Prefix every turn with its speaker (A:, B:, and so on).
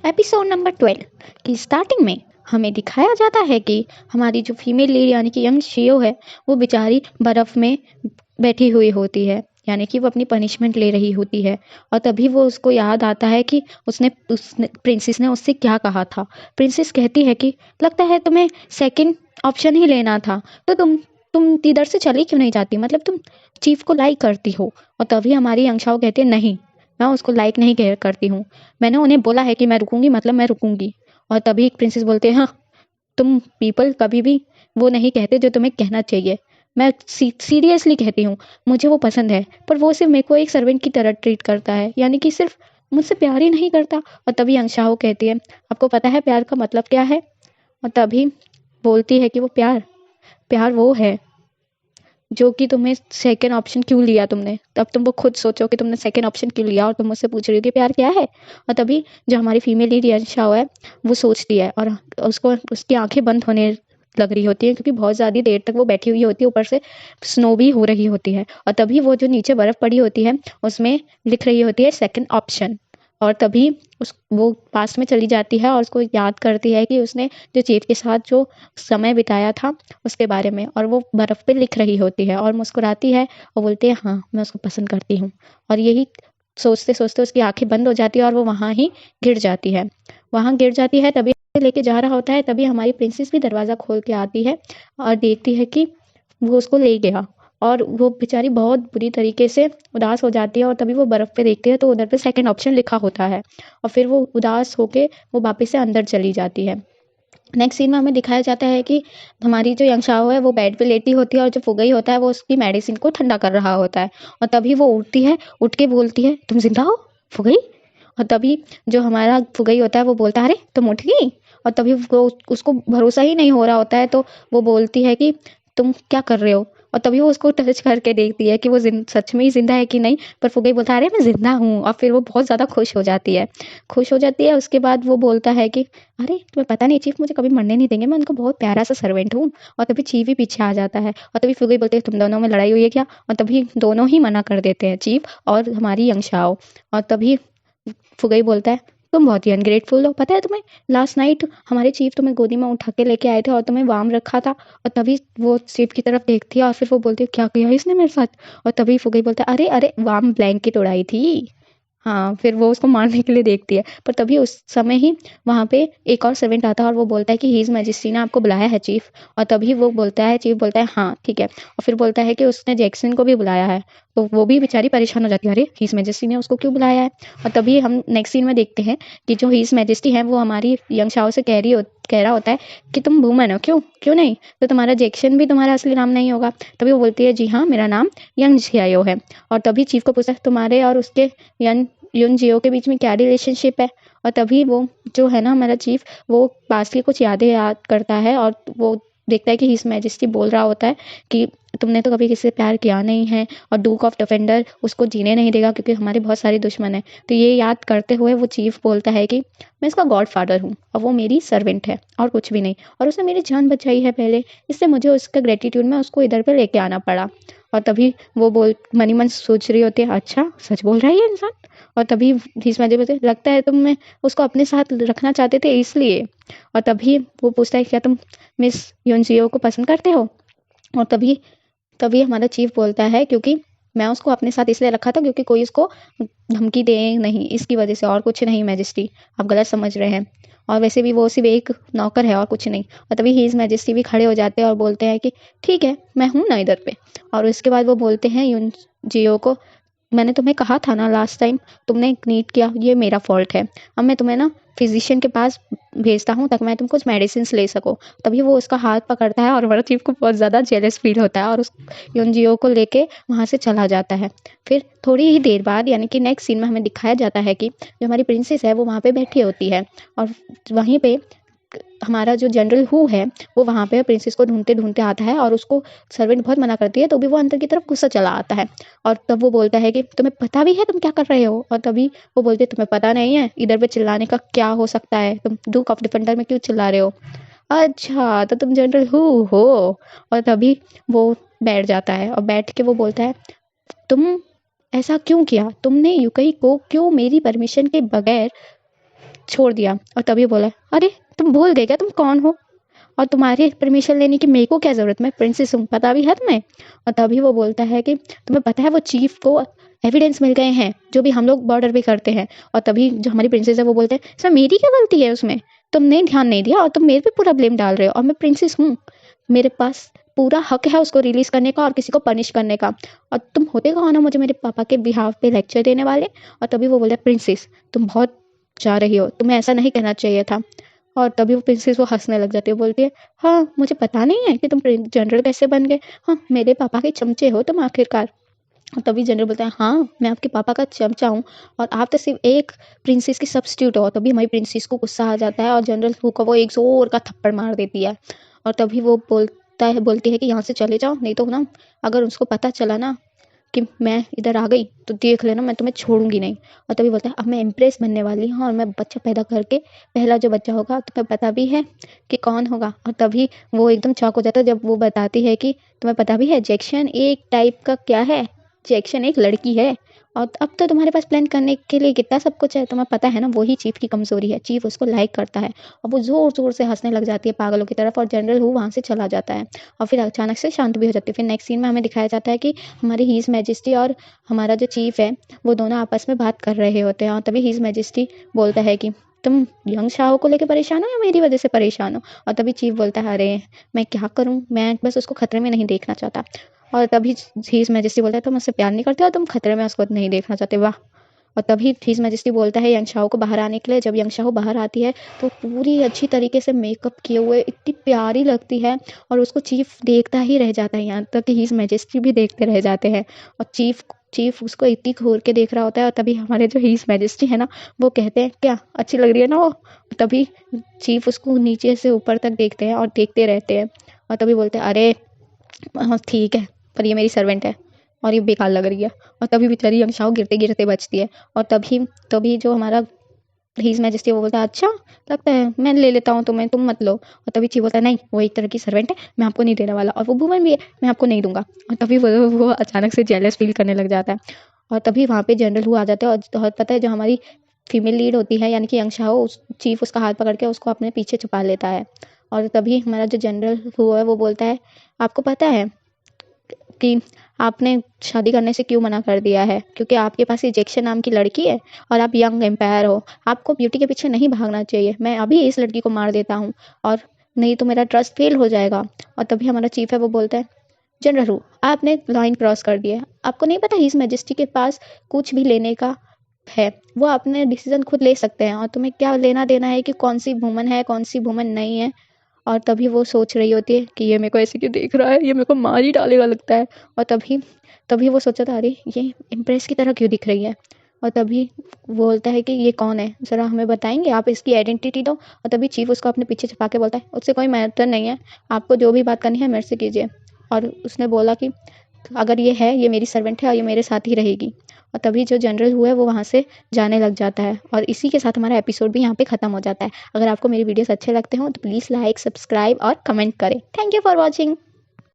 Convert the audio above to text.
A: Episode number 12 की starting में हमें दिखाया जाता है कि हमारी जो फीमेल लीड यानी कि यंग शियो है वो बेचारी बर्फ़ में बैठी हुई होती है, यानी कि वो अपनी पनिशमेंट ले रही होती है। और तभी वो उसको याद आता है कि उसने प्रिंसेस ने उससे क्या कहा था। प्रिंसेस कहती है कि लगता है तुम्हें सेकंड ऑप्शन ही लेना था, तो तुम इधर से चली क्यों नहीं जाती, मतलब तुम चीफ को लाइक करती हो। और तभी हमारी यंगशाओ कहती है नहीं, मैं उसको लाइक नहीं करती हूँ, मैंने उन्हें बोला है कि मैं रुकूंगी मतलब मैं रुकूंगी। और तभी एक प्रिंसेस बोलते हैं हाँ, तुम पीपल कभी भी वो नहीं कहते जो तुम्हें कहना चाहिए, मैं सीरियसली कहती हूँ, मुझे वो पसंद है, पर वो सिर्फ मेरे को एक सर्वेंट की तरह ट्रीट करता है, यानी कि सिर्फ मुझसे प्यार ही नहीं करता। और तभी अंशाओ कहती है आपको पता है प्यार का मतलब क्या है। और तभी बोलती है कि वो प्यार प्यार वो है जो कि तुम्हें सेकंड ऑप्शन क्यों लिया तुमने, तब तुम वो खुद सोचो कि तुमने सेकंड ऑप्शन क्यों लिया और तुम मुझसे पूछ रही हो कि प्यार क्या है। और तभी जो हमारी फीमेल लीड यंशाओ है वो सोचती है और उसको उसकी आंखें बंद होने लग रही होती है, क्योंकि बहुत ज़्यादा देर तक वो बैठी हुई होती है, ऊपर से स्नो भी हो रही होती है। और तभी वो जो नीचे बर्फ़ पड़ी होती है उसमें लिख रही होती है सेकंड ऑप्शन। और तभी उस वो पास में चली जाती है और उसको याद करती है कि उसने जो चीफ के साथ जो समय बिताया था उसके बारे में, और वो बर्फ़ पे लिख रही होती है और मुस्कुराती है और बोलती है हाँ मैं उसको पसंद करती हूँ। और यही सोचते सोचते उसकी आंखें बंद हो जाती है और वो वहाँ ही गिर जाती है। वहाँ गिर जाती है, तभी लेके जा रहा होता है, तभी हमारी प्रिंसेस भी दरवाज़ा खोल के आती है और देखती है कि वो उसको ले गया। और वो बेचारी बहुत बुरी तरीके से उदास हो जाती है और तभी वो बर्फ़ पे देखती है तो उधर पे सेकंड ऑप्शन लिखा होता है। और फिर वो उदास होके वो वापस से अंदर चली जाती है। नेक्स्ट सीन में हमें दिखाया जाता है कि हमारी जो यंगशाओ है वो बेड पे लेटी होती है और जो फुगई होता है वो उसकी मेडिसिन को ठंडा कर रहा होता है। और तभी वो उठती है, उठ के बोलती है तुम जिंदा हो फुगई। और तभी जो हमारा फुगई होता है वो बोलता है अरे तुम उठ गई। और तभी वो उसको भरोसा ही नहीं हो रहा होता है, तो वो बोलती है कि तुम क्या कर रहे हो। और तभी वो उसको टच करके देखती है कि वो सच में ही जिंदा है कि नहीं। पर फुगई बोलता है अरे मैं जिंदा हूँ, और फिर वो बहुत ज़्यादा खुश हो जाती है। उसके बाद वो बोलता है कि अरे तुम्हें पता नहीं चीफ मुझे कभी मरने नहीं देंगे, मैं उनको बहुत प्यारा सा सर्वेंट हूँ। और तभी चीफ ही पीछे आ जाता है और तभी फुगई बोलते हैं तुम दोनों में लड़ाई हुई है क्या। और तभी दोनों ही मना कर देते हैं, चीफ और हमारी यंगशाओ। और तभी फुगई बोलता है तुम बहुत ही अनग्रेटफुल हो, पता है तुम्हें लास्ट नाइट हमारे चीफ तुम्हें गोदी में उठा के लेके आए थे और तुम्हें वार्म रखा था। और तभी वो चीफ की तरफ देखती है और फिर वो बोलती है क्या किया इसने मेरे साथ। और तभी फुगई बोलता है अरे अरे वार्म ब्लैंकेट उड़ाई थी। हाँ, फिर वो उसको मारने के लिए देखती है, पर तभी उस समय ही वहाँ पे एक और सर्वेंट आता है और वो बोलता है कि हीज़ मैजेस्टी ने आपको बुलाया है चीफ। और तभी वो बोलता है, चीफ बोलता है हाँ ठीक है, और फिर बोलता है कि उसने जैक्सन को भी बुलाया है। तो वो भी बेचारी परेशान हो जाती है, अरे हीज़ मैजेस्टी ने उसको क्यों बुलाया है। और तभी हम नेक्स्ट सीन में देखते हैं कि जो हीज़ मैजेस्टी है वो हमारी यंग शाओ से कह रहा होता है कि तुम वुमन हो, क्यों क्यों नहीं, तो तुम्हारा जैक्सन भी तुम्हारा असली नाम नहीं होगा। तभी वो बोलती है जी हाँ मेरा नाम यंग जियाओ है। और तभी चीफ को पूछता है तुम्हारे और उसके यंग यून जियो के बीच में क्या रिलेशनशिप है। और तभी वो जो है ना हमारा चीफ, वो पास्ट की कुछ यादें याद करता है और वो देखता है कि हिज मैजेस्टी बोल रहा होता है कि तुमने तो कभी किसी से प्यार किया नहीं है और डूक ऑफ डिफेंडर उसको जीने नहीं देगा क्योंकि हमारे बहुत सारे दुश्मन हैं। तो ये याद करते हुए वो चीफ बोलता है कि मैं इसका गॉड फादर हूँ और वो मेरी सर्वेंट है और कुछ भी नहीं, और उसने मेरी जान बचाई है पहले, इसलिए मुझे उसका ग्रेटिट्यूड में उसको इधर पे लेके आना पड़ा। और तभी वो बोल मनी मन सोच रही होती है अच्छा सच बोल रहा है ये इंसान। और तभी भीष्म जी बोलते लगता है तुम उसको अपने साथ रखना चाहते थे इसलिए। और तभी वो पूछता है क्या तुम मिस योनजियो को पसंद करते हो। और तभी तभी हमारा चीफ बोलता है क्योंकि मैं उसको अपने साथ इसलिए रखा था क्योंकि कोई उसको धमकी दे नहीं, इसकी वजह से, और कुछ नहीं मैजेस्टी, आप गलत समझ रहे हैं। और वैसे भी वो सिर्फ एक नौकर है और कुछ नहीं। और तभी हीज मैजेस्टी भी खड़े हो जाते हैं और बोलते हैं कि ठीक है मैं हूँ ना इधर पे। और उसके बाद वो बोलते हैं यून जियो को मैंने तुम्हें कहा था ना लास्ट टाइम तुमने नीट किया, ये मेरा फॉल्ट है, अब मैं तुम्हें ना फिजिशियन के पास भेजता हूँ ताकि मैं तुम कुछ मेडिसिन ले सको। तभी वो उसका हाथ पकड़ता है और हमारा चीफ को बहुत ज़्यादा जेलस फील होता है और उस यूनजियो को लेके वहाँ से चला जाता है। फिर थोड़ी ही देर बाद यानी कि नेक्स्ट सीन में हमें दिखाया जाता है कि जो हमारी प्रिंसेस है वो वहाँ पे बैठी होती है और वहीं पे हमारा जो जनरल हु है वो वहाँ पे प्रिंसेस को ढूंढते ढूंढते आता है और उसको सर्वेंट बहुत मना करती है तो भी वो अंदर की तरफ गुस्सा चला आता है। और तब वो बोलता है कि तुम्हें पता भी है तुम क्या कर रहे हो। और तभी वो बोलती है तुम्हें पता नहीं है इधर पे चिल्लाने का क्या हो सकता है, तुम डूक ऑफ डिफेंडर में क्यों चिल्ला रहे हो, अच्छा तो तुम जनरल हु हो। और तभी वो बैठ जाता है और बैठ के वो बोलता है तुम ऐसा क्यों किया, तुमने युकई को क्यों मेरी परमिशन के बगैर छोड़ दिया। और तभी बोला, अरे तुम भूल गए क्या तुम कौन हो, और तुम्हारी परमिशन लेने की मेरे को क्या ज़रूरत, मैं प्रिंसेस हूँ, पता भी है तुम्हें। और तभी वो बोलता है कि तुम्हें पता है वो चीफ को एविडेंस मिल गए हैं जो भी हम लोग बॉर्डर पे करते हैं। और तभी जो हमारी प्रिंसेस है वो बोलते हैं, इसमें मेरी क्या गलती है, उसमें तुमने ध्यान नहीं दिया और तुम मेरे पे पूरा ब्लेम डाल रहे हो, और मैं प्रिंसेस हूँ, मेरे पास पूरा हक है उसको रिलीज करने का और किसी को पनिश करने का। और तुम होते कौन हो मुझे मेरे पापा के बिहाफ पे लेक्चर देने वाले। और तभी वो बोलता है, प्रिंसेस तुम बहुत जा रही हो, तुम्हें ऐसा नहीं कहना चाहिए था। और तभी वो प्रिंसेस वो हंसने लग जाती है, बोलती है, हाँ मुझे पता नहीं है कि तुम जनरल कैसे बन गए, हाँ मेरे पापा के चमचे हो तुम आखिरकार। और तभी जनरल बोलता है, हाँ मैं आपके पापा का चमचा हूँ और आप तो सिर्फ एक प्रिंसेस की सब्स्टिट्यूट हो। तभी हमारी प्रिंसेस को गुस्सा आ जाता है और जनरल हू को वो एक जोर का थप्पड़ मार देती है। और तभी वो बोलती है कि यहाँ से चले जाओ, नहीं तो ना अगर उसको पता चला ना कि मैं इधर आ गई तो देख लेना, मैं तुम्हें छोड़ूंगी नहीं। और तभी बोलता है, अब मैं इम्प्रेस बनने वाली हूँ और मैं बच्चा पैदा करके पहला जो बच्चा होगा तुम्हें पता भी है कि कौन होगा। और तभी वो एकदम चौंक हो जाता है जब वो बताती है कि तुम्हें पता भी है जैक्सन एक टाइप का क्या है, जैक्सन एक लड़की है। और अब तो तुम्हारे पास प्लान करने के लिए कितना सब कुछ है, तुम्हें पता है ना वही चीफ की कमजोरी है, चीफ उसको लाइक करता है। और वो जोर जोर से हंसने लग जाती है पागलों की तरफ और जनरल हू वहाँ से चला जाता है। और फिर अचानक से शांत भी हो जाती है। फिर नेक्स्ट सीन में हमें दिखाया जाता है कि हमारी हीज मैजेस्टी और हमारा जो चीफ है वो दोनों आपस में बात कर रहे होते हैं। और तभी हीज मैजेस्टी बोलता है कि तुम यंग शाह को लेकर परेशान हो या मेरी वजह से परेशान हो। और तभी चीफ बोलता है, अरे मैं क्या करूं, मैं बस उसको खतरे में नहीं देखना चाहता। और तभी हीज मैजेस्टी बोलता है, तुम उससे प्यार नहीं करते और तुम खतरे में उसको नहीं देखना चाहते, वाह। और तभी हीज मैजेस्टी बोलता है यंग शाह को बाहर आने के लिए। जब यंग शाह बाहर आती है तो पूरी अच्छी तरीके से मेकअप किए हुए इतनी प्यारी लगती है और उसको चीफ देखता ही रह जाता है, यहाँ तक कि हीज मैजेस्टी भी देखते रह जाते हैं। और चीफ उसको इतनी घूर के देख रहा होता है। और तभी हमारे जो हीज मैजेस्टी है ना वो कहते हैं, क्या अच्छी लग रही है ना वो। तभी चीफ उसको नीचे से ऊपर तक देखते हैं और देखते रहते हैं। और तभी बोलते हैं, अरे हाँ ठीक है, पर ये मेरी सर्वेंट है और ये बेकार लग रही है। और तभी बेचारी यंग शाह गिरते गिरते बचती है। और तभी तभी जो हमारा हीज मैजेस्टी वो बोलता है, अच्छा लगता है मैं ले लेता हूँ तुम्हें, तुम मत लो। और तभी चीफ बोलता है, नहीं वो एक तरह की सर्वेंट है, मैं आपको नहीं देने वाला, और वो वुमन भी है, मैं आपको नहीं दूंगा। और तभी वो अचानक से जेलस फील करने लग जाता है। और तभी वहाँ पे जनरल हु आ जाते हैं और पता है जो हमारी फीमेल लीड होती है यानी कि यंग शाह, उस चीफ उसका हाथ पकड़ के उसको अपने पीछे छुपा लेता है। और तभी हमारा जो जनरल हु है वो बोलता है, आपको पता है कि आपने शादी करने से क्यों मना कर दिया है, क्योंकि आपके पास इजेक्शन नाम की लड़की है और आप यंग एम्पायर हो, आपको ब्यूटी के पीछे नहीं भागना चाहिए। मैं अभी इस लड़की को मार देता हूँ और नहीं तो मेरा ट्रस्ट फेल हो जाएगा। और तभी हमारा चीफ है वो बोलता है, जनरल हु आपने लाइन क्रॉस कर दी है, आपको नहीं पता हिज मैजेस्टी के पास कुछ भी लेने का है, वो अपने डिसीजन खुद ले सकते हैं और तुम्हें क्या लेना देना है कि कौन सी वुमन है कौन सी वुमन नहीं है। और तभी वो सोच रही होती है कि ये मेरे को ऐसे क्यों देख रहा है, ये मेरे को मार ही डालेगा लगता है। और तभी तभी वो सोचा था, अरे ये इम्प्रेस की तरह क्यों दिख रही है। और तभी वो बोलता है कि ये कौन है, ज़रा हमें बताएंगे, आप इसकी आइडेंटिटी दो। और तभी चीफ उसको अपने पीछे छुपा के बोलता है, उससे कोई मैटर नहीं है, आपको जो भी बात करनी है मेरे से कीजिए। और उसने बोला कि अगर ये है, ये मेरी सर्वेंट है और ये मेरे साथ ही रहेगी। और तभी जो जनरल हुआ है वो वहाँ से जाने लग जाता है। और इसी के साथ हमारा एपिसोड भी यहाँ पे ख़त्म हो जाता है। अगर आपको मेरी वीडियोस अच्छे लगते हो तो प्लीज़ लाइक, सब्सक्राइब और कमेंट करें। Thank you for watching.